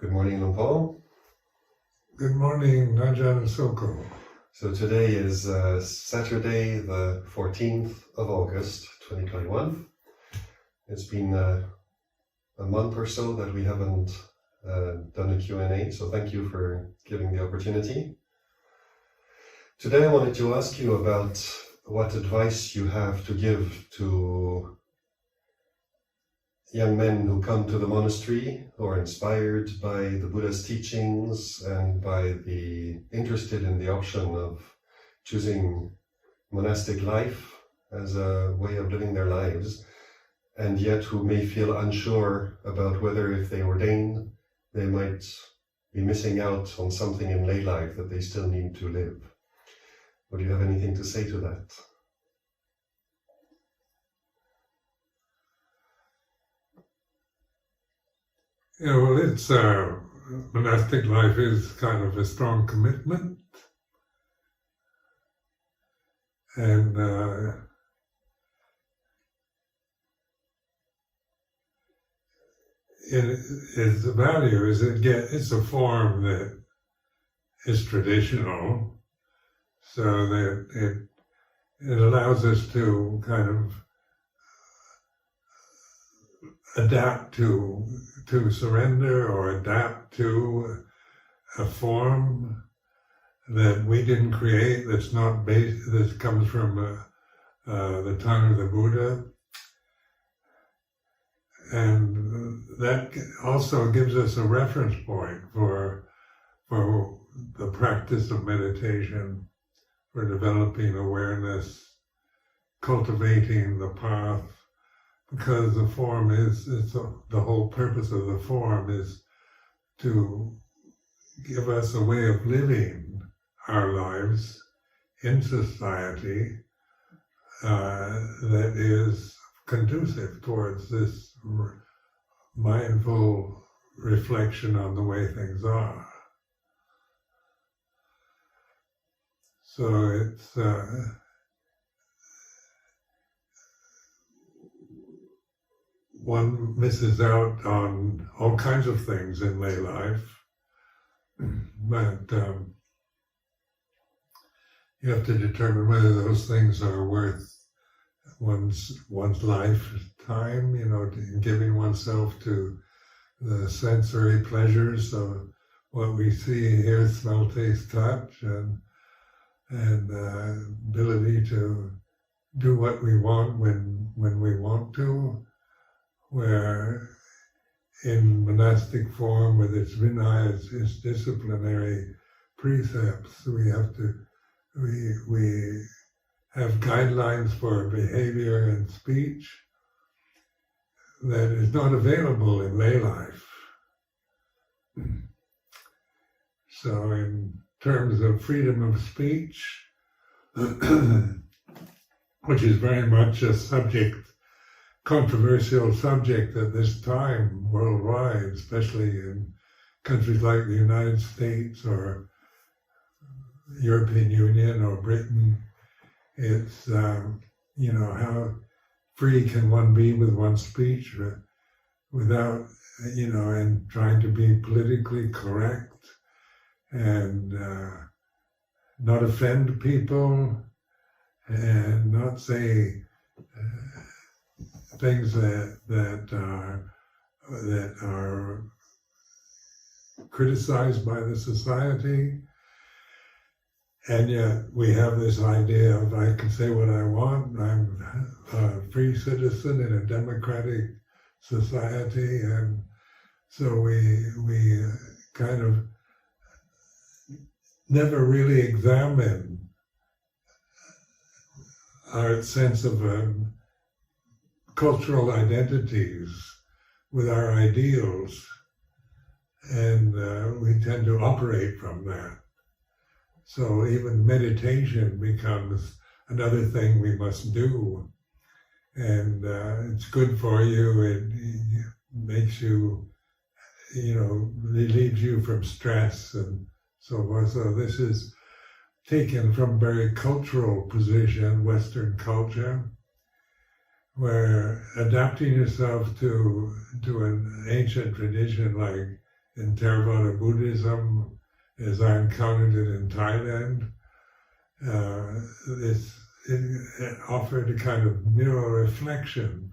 Good morning, Paul. Good morning, Ajahn and Soko. So today is Saturday, the 14th of August, 2021. It's been a month or so that we haven't done a Q&A, so thank you for giving the opportunity. Today I wanted to ask you about what advice you have to give to young men who come to the monastery, who are inspired by the Buddha's teachings and interested in the option of choosing monastic life as a way of living their lives, and yet who may feel unsure about whether if they ordain, they might be missing out on something in lay life that they still need to live. Would you have anything to say to that? Yeah, well, it's monastic life is kind of a strong commitment, and its value is it's a form that is traditional, so that it allows us to kind of adapt to surrender or adapt to a form that we didn't create, that's not based, that comes from the tongue of the Buddha. And that also gives us a reference point for the practice of meditation, for developing awareness, cultivating the path. Because the form the whole purpose of the form is to give us a way of living our lives in society that is conducive towards this mindful reflection on the way things are. So it's one misses out on all kinds of things in lay life, but you have to determine whether those things are worth one's lifetime, giving oneself to the sensory pleasures of what we see, hear, smell, taste, touch, and ability to do what we want when we want to. Where in monastic form, with its Vinaya, its disciplinary precepts, we have guidelines for behavior and speech that is not available in lay life. So in terms of freedom of speech, which is very much a controversial subject at this time worldwide, especially in countries like the United States or European Union or Britain. It's, how free can one be with one's speech without, and trying to be politically correct and not offend people and not say things that are criticized by the society, and yet we have this idea of I can say what I want. I'm a free citizen in a democratic society, and so we kind of never really examine our sense of cultural identities with our ideals, and we tend to operate from that. So even meditation becomes another thing we must do, and it's good for you. It makes you, relieves you from stress and so forth. So this is taken from very cultural position, Western culture, where adapting yourself to an ancient tradition like in Theravada Buddhism as I encountered it in Thailand. It offered a kind of mirror reflection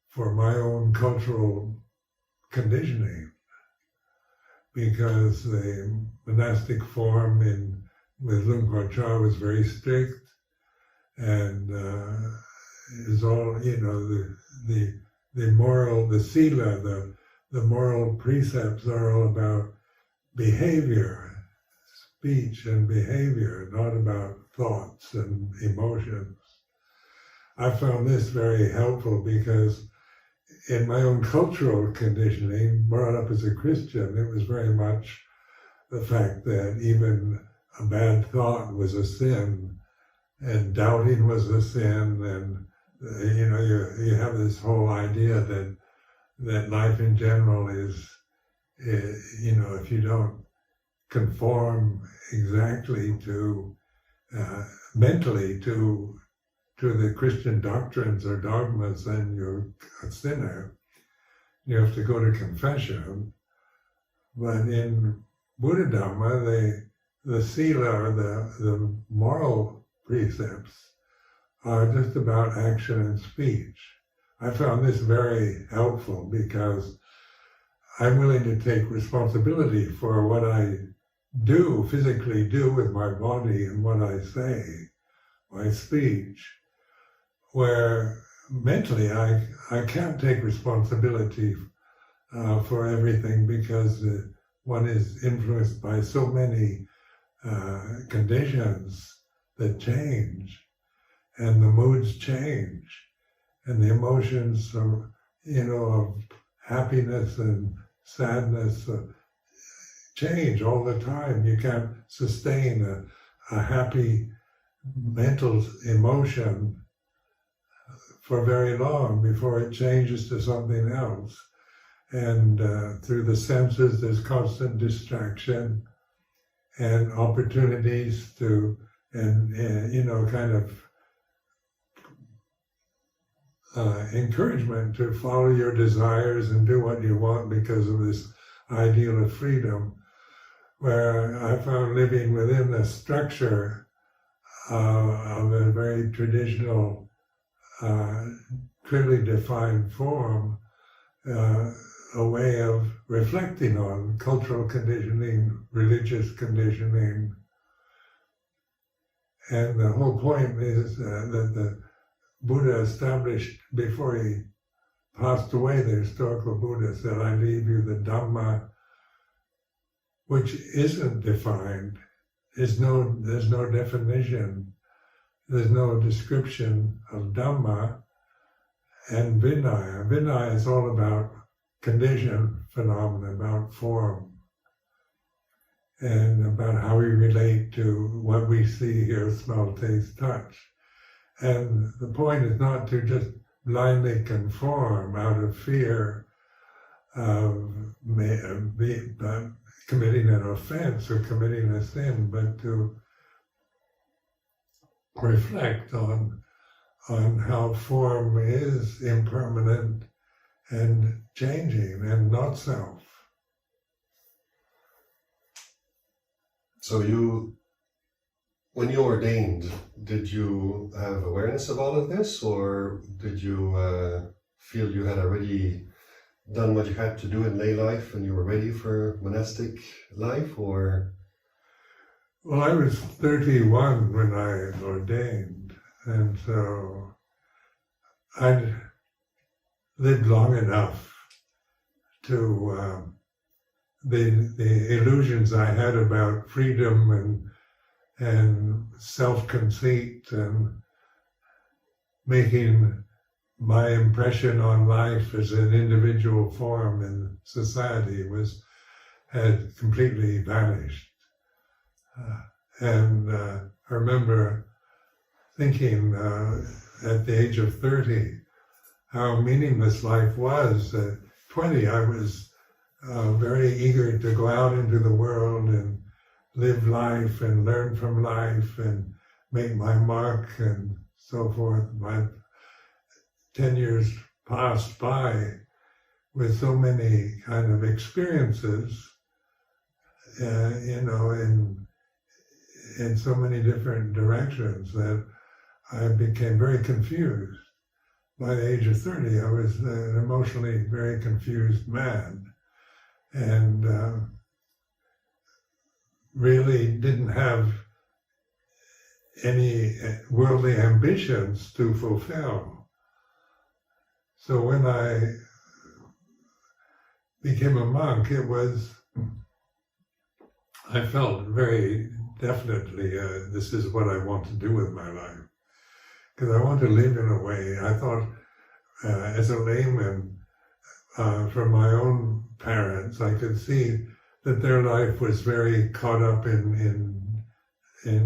for my own cultural conditioning, because the monastic form with Luang Por Chah was very strict, and is all, the moral, the sila, the moral precepts are all about behavior, speech and behavior, not about thoughts and emotions. I found this very helpful because in my own cultural conditioning, brought up as a Christian, it was very much the fact that even a bad thought was a sin, and doubting was a sin, and you have this whole idea that life in general is, if you don't conform exactly to mentally to the Christian doctrines or dogmas, then you're a sinner. You have to go to confession. But in Buddha Dhamma, the sila, or the moral precepts, are just about action and speech. I found this very helpful because I'm willing to take responsibility for what I physically do with my body and what I say, my speech, where mentally I can't take responsibility for everything, because one is influenced by so many conditions that change, and the moods change, and the emotions of happiness and sadness change all the time. You can't sustain a happy mental emotion for very long before it changes to something else. And through the senses, there's constant distraction and opportunities to, encouragement to follow your desires and do what you want because of this ideal of freedom, where I found living within the structure of a very traditional, clearly defined form, a way of reflecting on cultural conditioning, religious conditioning. And the whole point is that the Buddha established, before he passed away, the historical Buddha said, I leave you the Dhamma, which isn't defined. There's no definition. There's no description of Dhamma. And Vinaya. Vinaya is all about condition, phenomena, about form, and about how we relate to what we see, hear, smell, taste, touch. And the point is not to just blindly conform out of fear of committing an offense or committing a sin, but to reflect on how form is impermanent and changing and not self. So when you ordained, did you have awareness of all of this, or did you feel you had already done what you had to do in lay life and you were ready for monastic life, or? Well, I was 31 when I ordained, and so I'd lived long enough to the illusions I had about freedom and self-conceit and making my impression on life as an individual form in society had completely vanished. And I remember thinking at the age of 30 how meaningless life was. At 20, I was very eager to go out into the world and live life and learn from life and make my mark and so forth. My 10 years passed by with so many kind of experiences, in so many different directions that I became very confused. By the age of 30, I was an emotionally very confused man, and really didn't have any worldly ambitions to fulfill. So when I became a monk, I felt very definitely, this is what I want to do with my life. Because I want to live in a way, I thought, as a layman, from my own parents, I could see that their life was very caught up in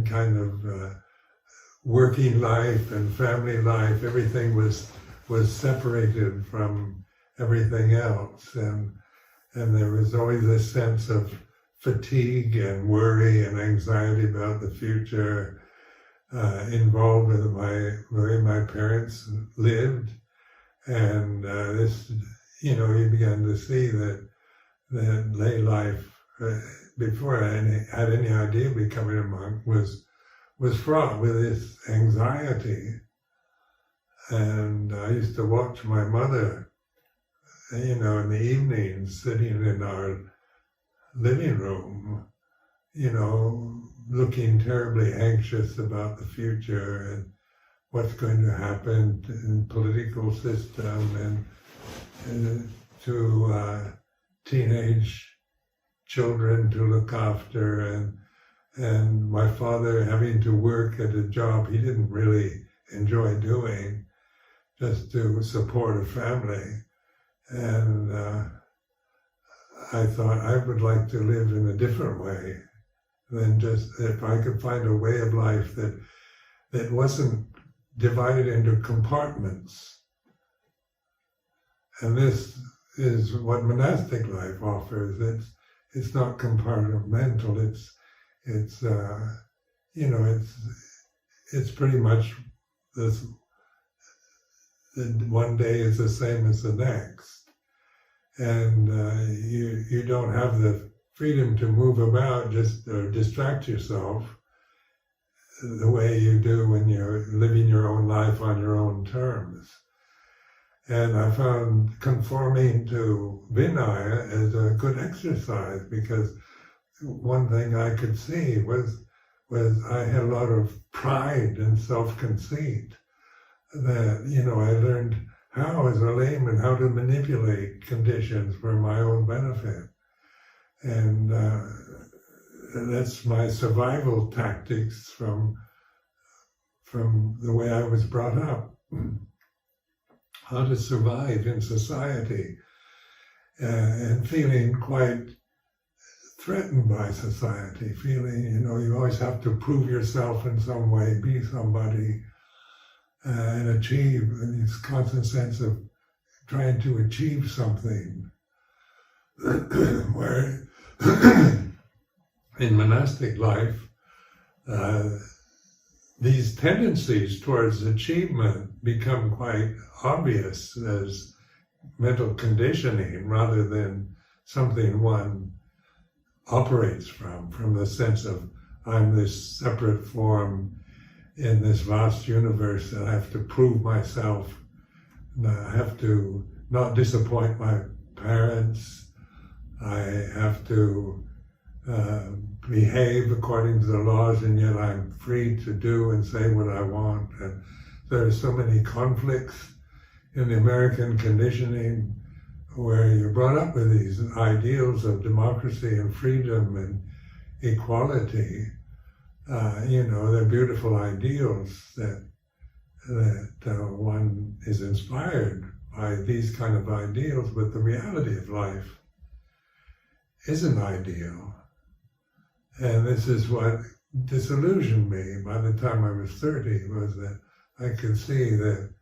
kind of working life and family life. Everything was separated from everything else, and there was always this sense of fatigue and worry and anxiety about the future involved with the way my parents lived, and this, you began to see that lay life, before I had any idea of becoming a monk, was fraught with this anxiety. And I used to watch my mother, in the evenings, sitting in our living room, looking terribly anxious about the future and what's going to happen in the political system and to teenage children to look after, and my father having to work at a job he didn't really enjoy doing, just to support a family. And I thought I would like to live in a different way than just, if I could find a way of life that wasn't divided into compartments. And this is what monastic life offers. It's not compartmental. It's pretty much this. One day is the same as the next, and you don't have the freedom to move about or distract yourself the way you do when you're living your own life on your own terms. And I found conforming to Vinaya as a good exercise, because one thing I could see was I had a lot of pride and self-conceit that, I learned how, as a layman, how to manipulate conditions for my own benefit. And that's my survival tactics from the way I was brought up. How to survive in society, and feeling quite threatened by society, feeling, you always have to prove yourself in some way, be somebody, and achieve, and this constant sense of trying to achieve something. Where in monastic life, these tendencies towards achievement become quite obvious as mental conditioning rather than something one operates from the sense of, I'm this separate form in this vast universe that I have to prove myself, and I have to not disappoint my parents, I have to behave according to the laws, and yet I'm free to do and say what I want. And there are so many conflicts in the American conditioning where you're brought up with these ideals of democracy and freedom and equality. They're beautiful ideals that one is inspired by these kind of ideals, but the reality of life isn't ideal. And this is what disillusioned me by the time I was 30, was that I could see that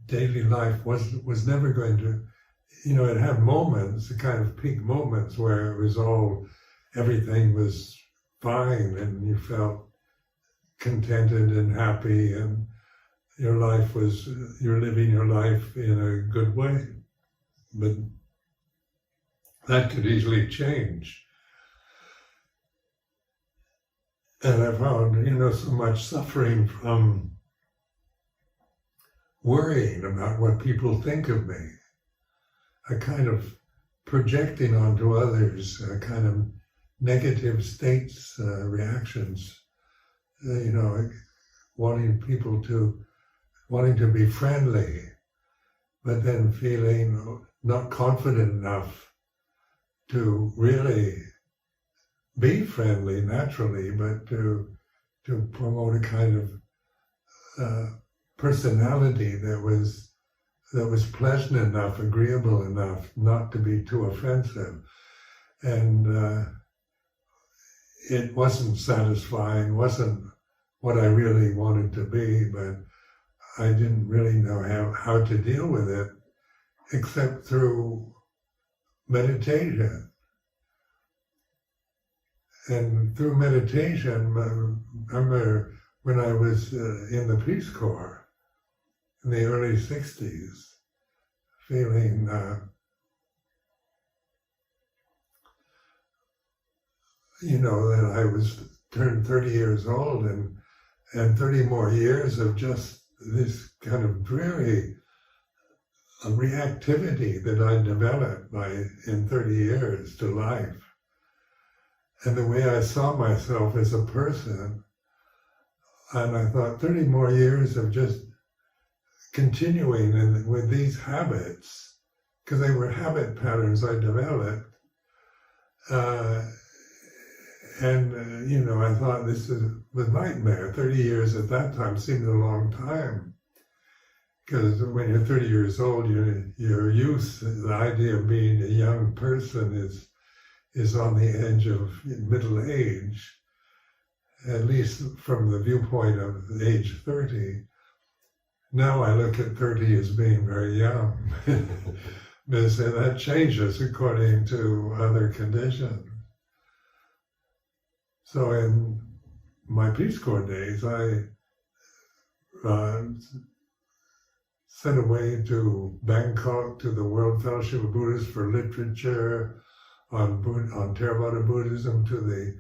daily life was never going to, it had moments, the kind of peak moments where it was everything was fine and you felt contented and happy, and you're living your life in a good way. But that could easily change. And I found, so much suffering from worrying about what people think of me, a kind of projecting onto others, a kind of negative states, reactions, wanting to be friendly, but then feeling not confident enough to really be friendly naturally, but to promote a kind of personality that was pleasant enough, agreeable enough, not to be too offensive. And it wasn't satisfying, wasn't what I really wanted to be, but I didn't really know how to deal with it except through meditation. And through meditation, I remember when I was in the Peace Corps in the early 60s, feeling that I was turned 30 years old and 30 more years of just this kind of dreary reactivity that I developed in 30 years to life. And the way I saw myself as a person, and I thought 30 more years of just continuing with these habits, because they were habit patterns I developed. I thought this was a nightmare. 30 years at that time seemed a long time. Because when you're 30 years old, your youth, the idea of being a young person is on the edge of middle age, at least from the viewpoint of age 30. Now I look at 30 as being very young. But that changes according to other conditions. So in my Peace Corps days, I sent away to Bangkok to the World Fellowship of Buddhists for literature on Theravada Buddhism, to the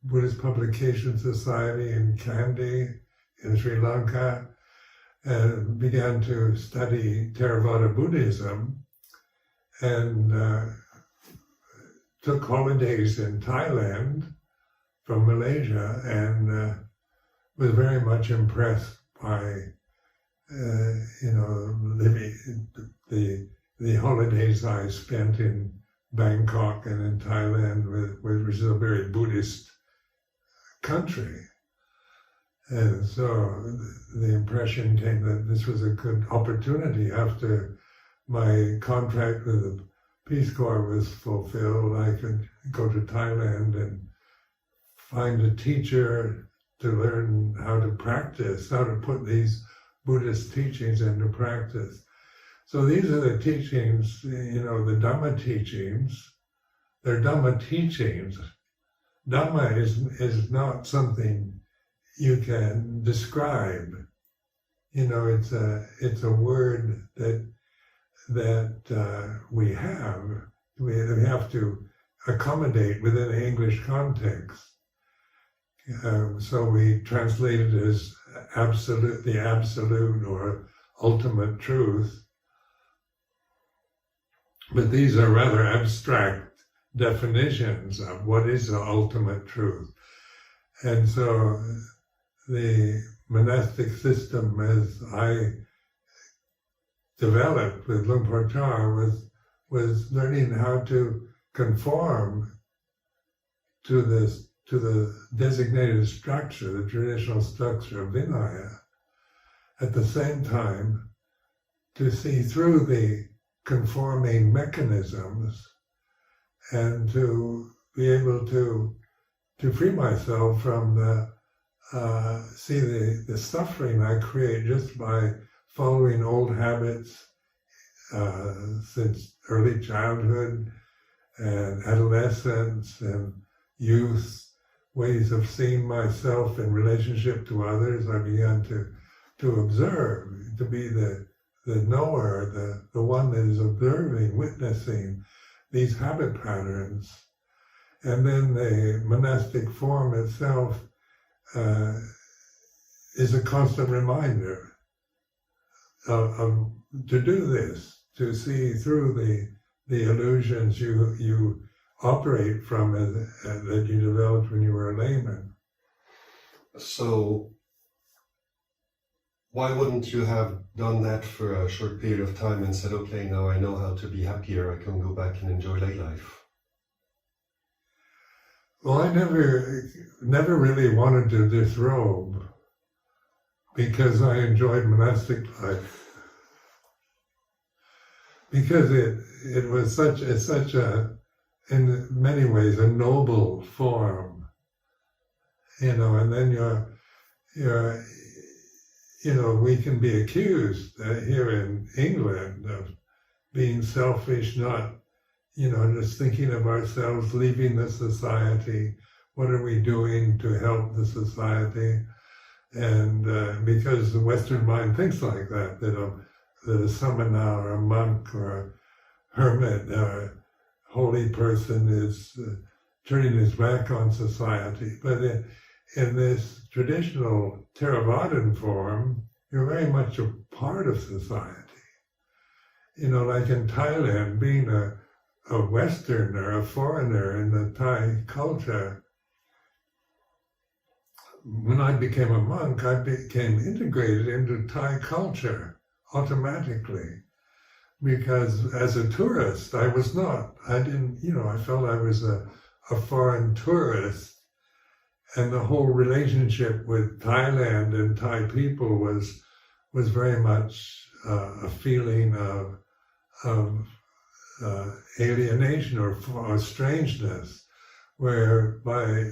Buddhist Publication Society in Kandy in Sri Lanka, and began to study Theravada Buddhism, and took holidays in Thailand from Malaysia, and was very much impressed by the holidays I spent in Bangkok and in Thailand, which is a very Buddhist country. And so the impression came that this was a good opportunity. After my contract with the Peace Corps was fulfilled, I could go to Thailand and find a teacher to learn how to practice, how to put these Buddhist teachings into practice. So these are the teachings, the Dhamma teachings. They're Dhamma teachings. Dhamma is not something you can describe. It's a word that we have to accommodate within the English context. So we translate it as the absolute or ultimate truth. But these are rather abstract definitions of what is the ultimate truth. And so the monastic system, as I developed with Luang Por Chah, was learning how to conform to the designated structure, the traditional structure of Vinaya, at the same time to see through the conforming mechanisms and to be able to free myself from the suffering I create just by following old habits since early childhood and adolescence and youth, ways of seeing myself in relationship to others. I began to to observe, to be the knower, the one that is observing, witnessing these habit patterns. And then the monastic form itself is a constant reminder of to do this, to see through the illusions you operate from that you developed when you were a layman. So why wouldn't you have done that for a short period of time and said, okay, now I know how to be happier, I can go back and enjoy lay life? Well, I never really wanted to disrobe because I enjoyed monastic life. Because it was such a, in many ways, a noble form, and then you're we can be accused here in England of being selfish, not, just thinking of ourselves, leaving the society. What are we doing to help the society? And because the Western mind thinks like that a Sumedho or a monk or a hermit or a holy person is turning his back on society. But in this traditional Theravadan form, you're very much a part of society. Like in Thailand, being a Westerner, a foreigner in the Thai culture, when I became a monk, I became integrated into Thai culture automatically. Because as a tourist, I was not. I didn't, I felt I was a foreign tourist. And the whole relationship with Thailand and Thai people was very much a feeling of alienation or strangeness, where by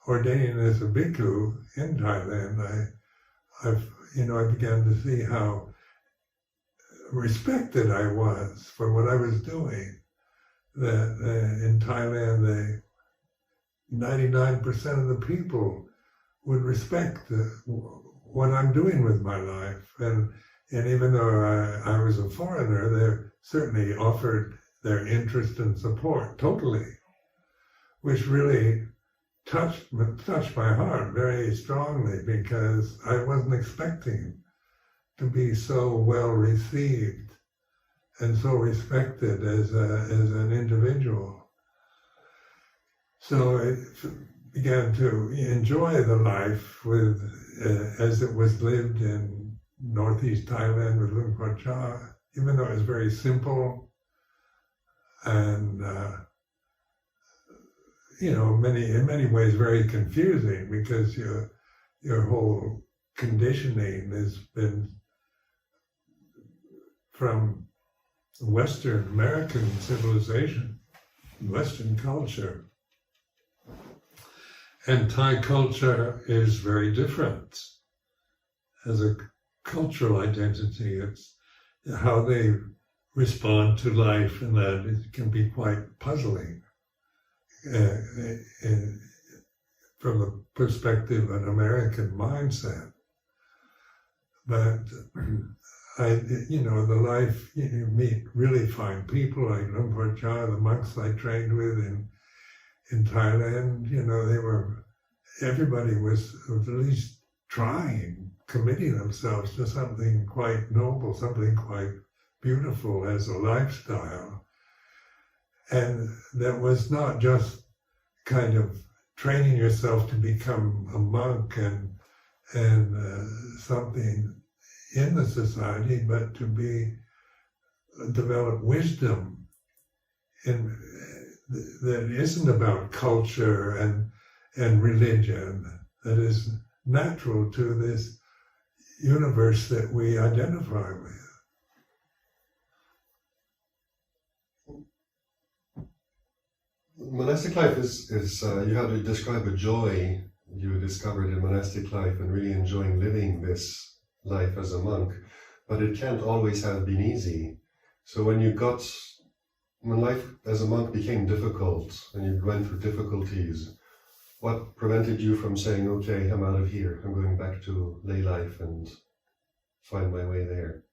ordaining as a bhikkhu in Thailand, I began to see how respected I was for what I was doing. That in Thailand, 99% of the people would respect what I'm doing with my life. And even though I was a foreigner, they certainly offered their interest and support totally, which really touched my heart very strongly, because I wasn't expecting to be so well received and so respected as an individual. So I began to enjoy the life as it was lived in northeast Thailand with Luang Por Chah, even though it was very simple and in many ways very confusing, because your whole conditioning has been from Western American civilization, Western culture. And Thai culture is very different as a cultural identity. It's how they respond to life, and that it can be quite puzzling from the perspective of an American mindset. But the life, you meet really fine people like Luang Por Chah, the monks I trained with in Thailand. Everybody was at least trying, committing themselves to something quite noble, something quite beautiful as a lifestyle. And that was not just kind of training yourself to become a monk and something in the society, but to develop wisdom that isn't about culture and religion, that is natural to this universe that we identify with. Monastic life is you have to describe a joy you discovered in monastic life and really enjoying living this life as a monk, but it can't always have been easy. So when life as a monk became difficult and you went through difficulties, what prevented you from saying, okay, I'm out of here, I'm going back to lay life and find my way there?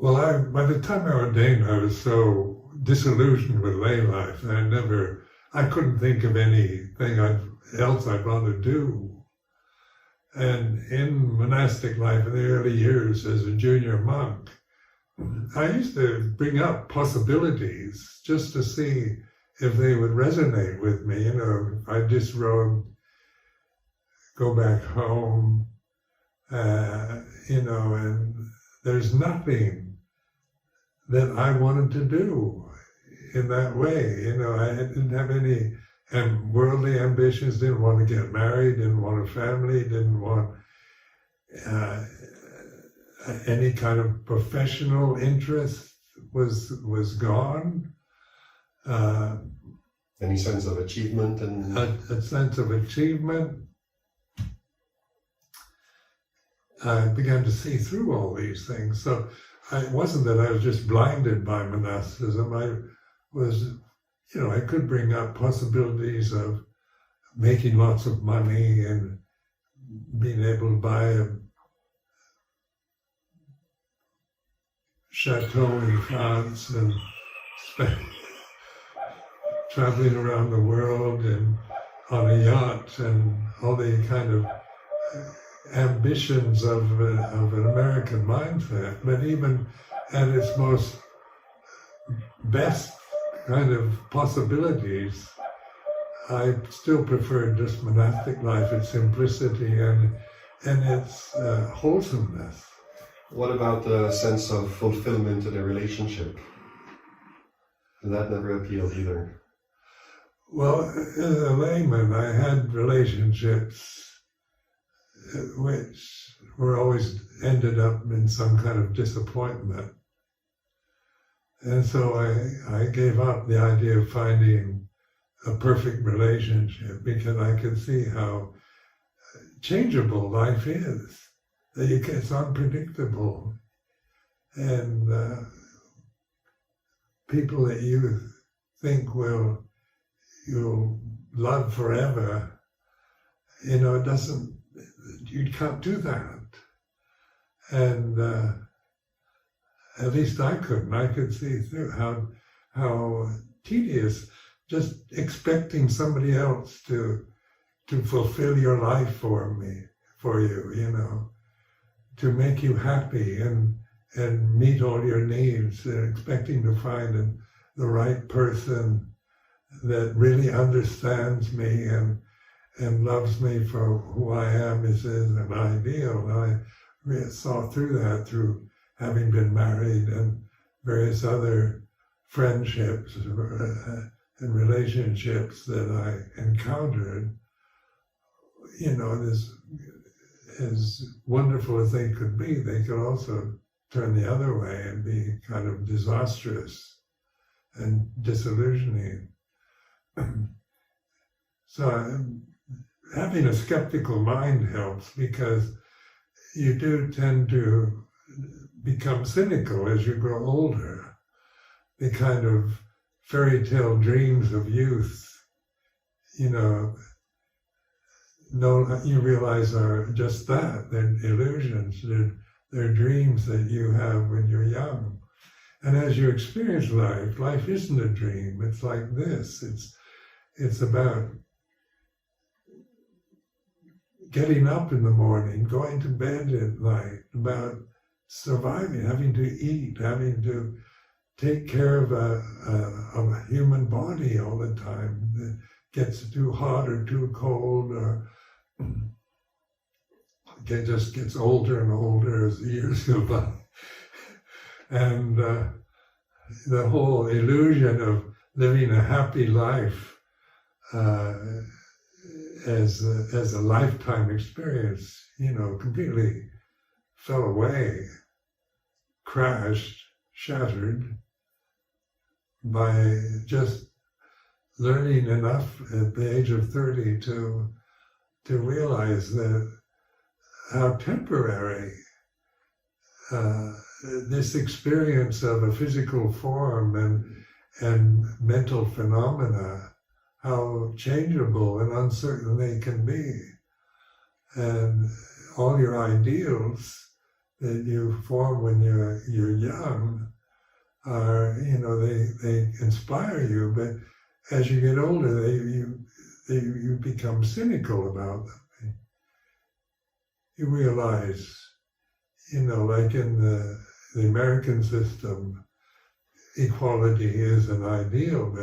Well, by the time I ordained, I was so disillusioned with lay life that I couldn't think of anything else I'd want to do. And in monastic life in the early years as a junior monk, I used to bring up possibilities just to see if they would resonate with me. You know, I disrobe, go back home, you know, and there's nothing that I wanted to do in that way. You know, I didn't have any worldly ambitions, didn't want to get married, didn't want a family, didn't want any kind of professional interest was gone. Any sense of achievement? A sense of achievement. I began to see through all these things. So it wasn't that I was just blinded by monasticism. I was, you know, I could bring up possibilities of making lots of money and being able to buy a chateau in France and traveling around the world and on a yacht and all the kind of ambitions of an American mindset. But even at its most best kind of possibilities, I still preferred just monastic life, its simplicity and its wholesomeness. What about the sense of fulfillment in a relationship? That never appealed either. Well, as a layman, I had relationships which were always ended up in some kind of disappointment. And so I gave up the idea of finding a perfect relationship because I could see how changeable life is. That it's unpredictable. And people that you think you'll love forever, you know, you can't do that. And at least I couldn't. I could see through how tedious just expecting somebody else to fulfill your life for you, you know, to make you happy and meet all your needs, and expecting to find the right person that really understands me and loves me for who I am is an ideal. And I saw through that through having been married and various other friendships and relationships that I encountered. You know, as wonderful as they could be, they could also turn the other way and be kind of disastrous and disillusioning. So having a skeptical mind helps, because you do tend to become cynical as you grow older. The kind of fairy tale dreams of youth, you know, you realize are just that. They're illusions. They're dreams that you have when you're young. And as you experience life isn't a dream. It's like this. It's about getting up in the morning, going to bed at night, about surviving, having to eat, having to take care of a human body all the time that gets too hot or too cold, or just gets older and older as the years go by. And the whole illusion of living a happy life as a lifetime experience, you know, completely fell away, crashed, shattered by just learning enough at the age of 30 to realize that how temporary this experience of a physical form and mental phenomena, how changeable and uncertain they can be. And all your ideals that you form when you're young are, they inspire you, but as you get older, you become cynical about them. You realize, like in the American system, equality is an ideal,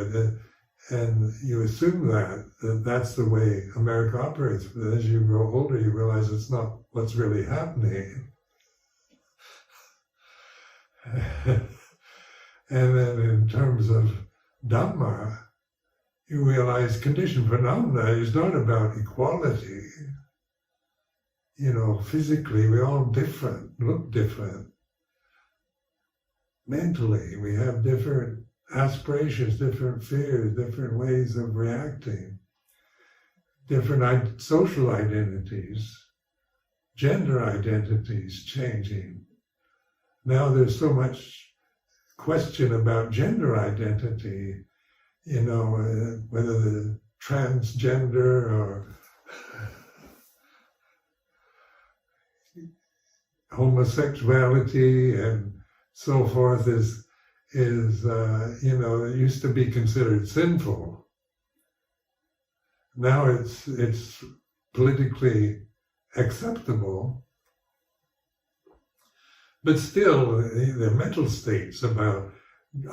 and you assume that that's the way America operates. But as you grow older, you realize it's not what's really happening. And then in terms of Dhamma, you realize conditioned phenomena is not about equality. Physically, we're all different, look different. Mentally, we have different aspirations, different fears, different ways of reacting, different social identities, gender identities changing. Now there's so much question about gender identity, whether the transgender or homosexuality and so forth is it used to be considered sinful. Now it's politically acceptable, but still the mental states about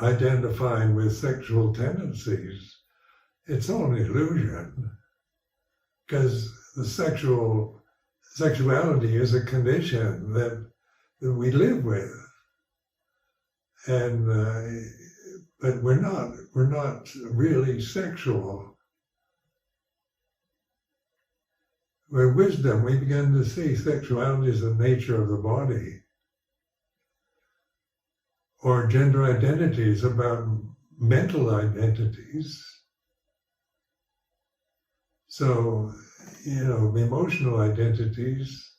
identifying with sexual tendencies, it's all an illusion, because the sexuality is a condition that we live with. And but we're not really sexual. With wisdom, we begin to see sexuality as the nature of the body, or gender identities about mental identities. So, emotional identities,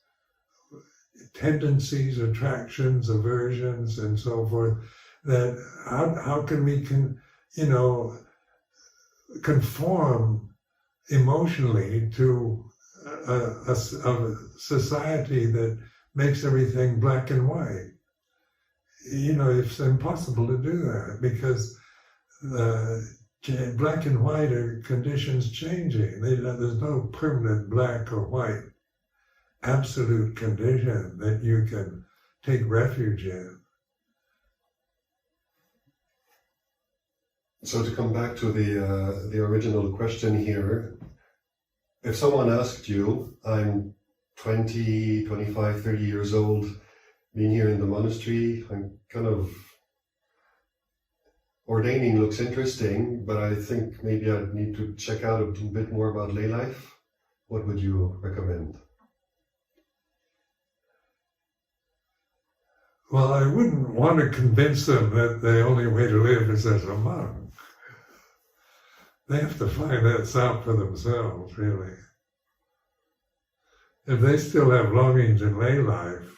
tendencies, attractions, aversions, and so forth, that how can we conform emotionally to a society that makes everything black and white? It's impossible to do that, because black and white are conditions changing. There's no permanent black or white absolute condition that you can take refuge in. So to come back to the original question here, if someone asked you, I'm 20, 25, 30 years old, being here in the monastery, I'm kind of ordaining looks interesting, but I think maybe I need to check out a bit more about lay life, what would you recommend? Well, I wouldn't want to convince them that the only way to live is as a monk. They have to find that out for themselves, really. If they still have longings in lay life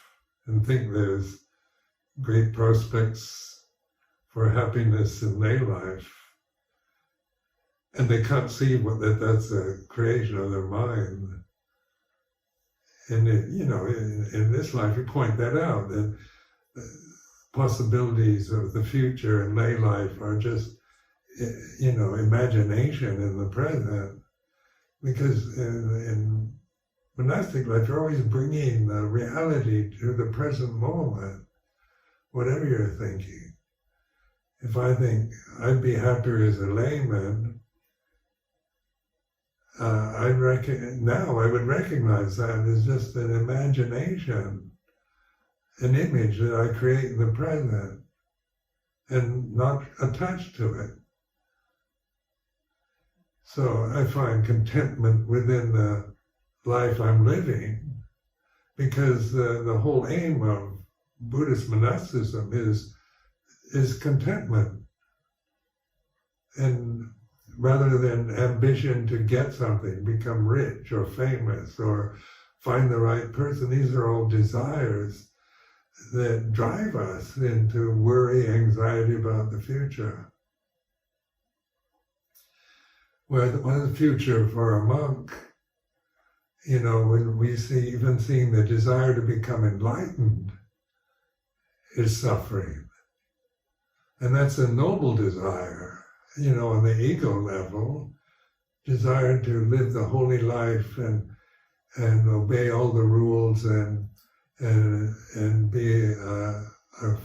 and think there's great prospects for happiness in lay life, and they can't see that's a creation of their mind, and in this life you point that out, that possibilities of the future and lay life are just, imagination in the present. Because in monastic life, you're always bringing the reality to the present moment, whatever you're thinking. If I think I'd be happier as a layman, I would recognize that as just an imagination, an image that I create in the present, and not attached to it. So I find contentment within the life I'm living, because the whole aim of Buddhist monasticism is contentment. And rather than ambition to get something, become rich or famous or find the right person, these are all desires that drive us into worry, anxiety about the future. Where the future for a monk when we see, even seeing the desire to become enlightened is suffering. And that's a noble desire, on the ego level, desire to live the holy life and obey all the rules and be a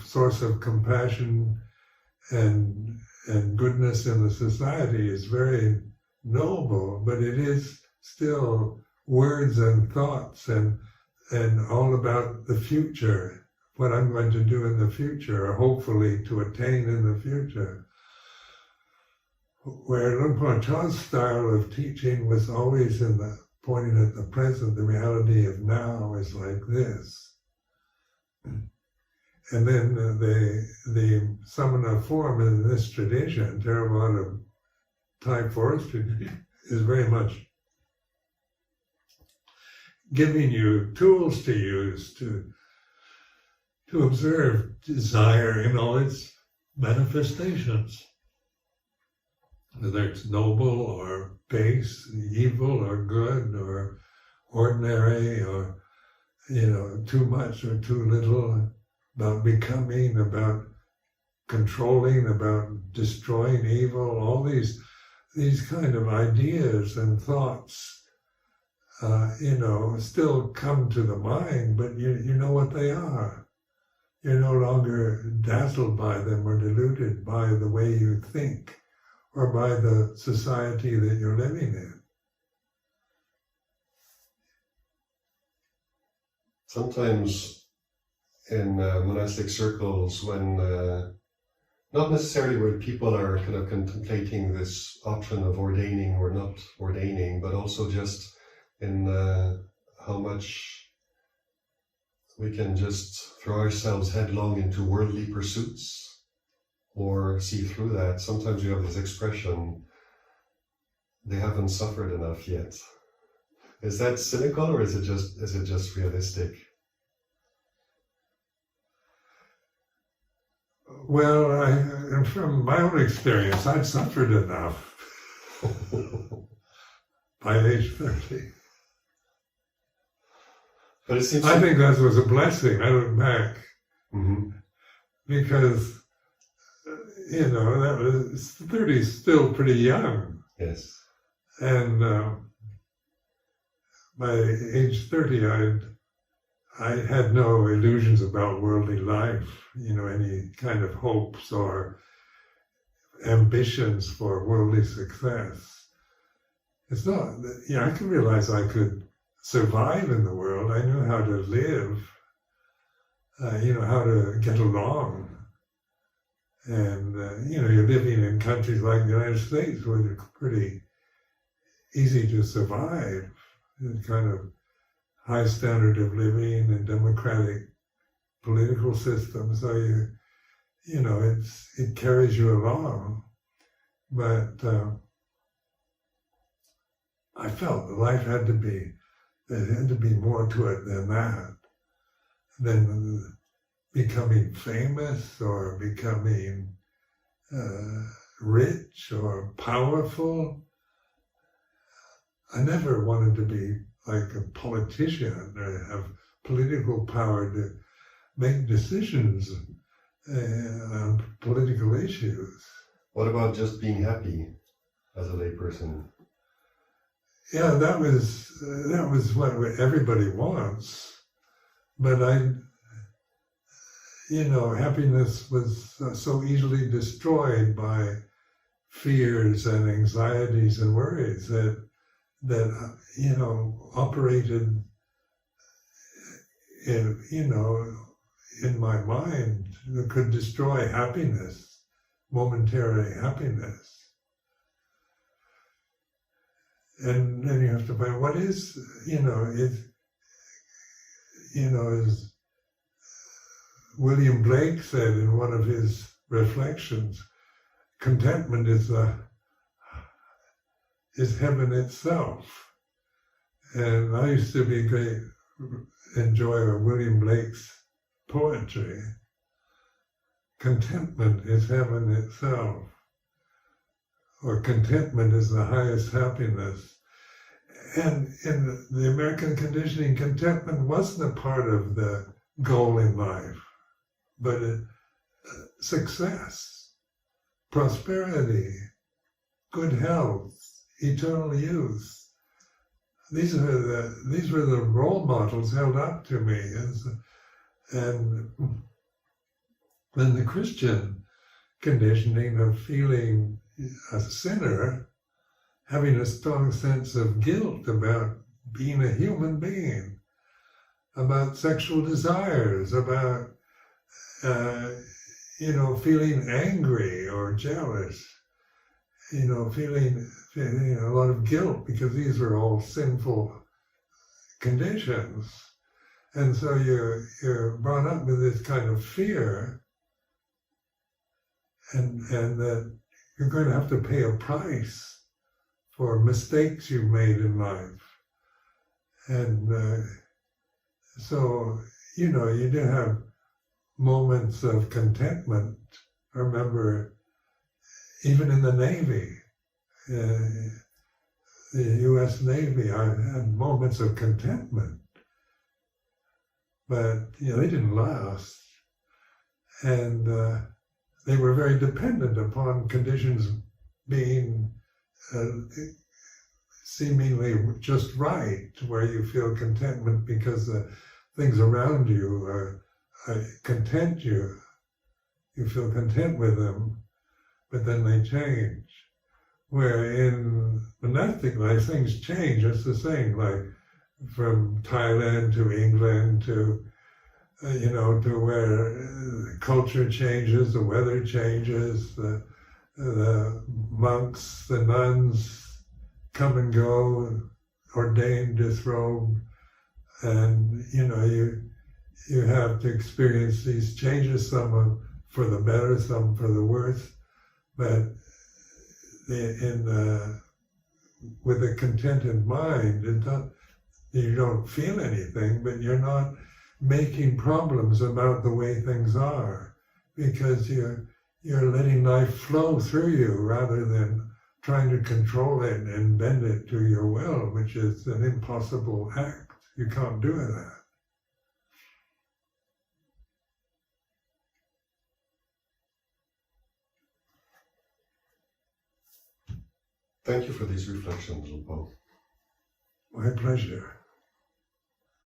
source of compassion and goodness in the society is very noble, but it is still words and thoughts and all about the future, what I'm going to do in the future, or hopefully to attain in the future. Where Luang Por Chah's style of teaching was always pointing at the present, the reality of now is like this. And then the samana form in this tradition, Theravada Thai forest tradition, is very much giving you tools to use to observe desire in all its manifestations, whether it's noble or base, evil or good or ordinary or too much or too little, about becoming, about controlling, about destroying evil, all these kind of ideas and thoughts still come to the mind, but you know what they are. You're no longer dazzled by them or deluded by the way you think or by the society that you're living in. Sometimes in monastic circles, when not necessarily where people are kind of contemplating this option of ordaining or not ordaining, but also just in how much we can just throw ourselves headlong into worldly pursuits or see through that. Sometimes you have this expression, they haven't suffered enough yet. Is that cynical or is it just realistic? Well, from my own experience, I've suffered enough by age 30. But it seems I think that was a blessing. I look back, because that was 30 is still pretty young. Yes. And by age 30, I had no illusions about worldly life, any kind of hopes or ambitions for worldly success. It's not, I could realize I could survive in the world. I knew how to live, how to get along. And, you're living in countries like the United States where it's pretty easy to survive. It's kind of high standard of living and democratic political system. So it carries you along. But I felt that life had to be more to it than that, than becoming famous or becoming rich or powerful. I never wanted to be like a politician or have political power to make decisions on political issues. What about just being happy as a layperson? Yeah, that was what everybody wants, but happiness was so easily destroyed by fears and anxieties and worries that operated in my mind, that could destroy happiness, momentary happiness. And then you have to find what is, as William Blake said in one of his reflections, contentment is heaven itself. And I used to be a great enjoyer of William Blake's poetry. Contentment is heaven itself, or contentment is the highest happiness. And in the American conditioning, contentment wasn't a part of the goal in life, but success, prosperity, good health, eternal youth. These were the role models held up to me, and then the Christian conditioning of feeling a sinner, having a strong sense of guilt about being a human being, about sexual desires, about feeling angry or jealous, feeling a lot of guilt because these are all sinful conditions. And so you're brought up with this kind of fear, and that you're going to have to pay a price for mistakes you've made in life. And so, you do have moments of contentment. I remember even in the Navy, the U.S. Navy, I had moments of contentment, but they didn't last, and they were very dependent upon conditions being seemingly just right, where you feel contentment because the things around you content you. You feel content with them, but then they change. Where in monastic life, things change. It's the same, like from Thailand to England to, to where culture changes, the weather changes, the monks, the nuns come and go, ordained, disrobed, and, you have to experience these changes, some for the better, some for the worse, but with a contented mind, you don't feel anything, but you're not making problems about the way things are, because you're letting life flow through you rather than trying to control it and bend it to your will, which is an impossible act. You can't do that. Thank you for these reflections, Paul. My pleasure.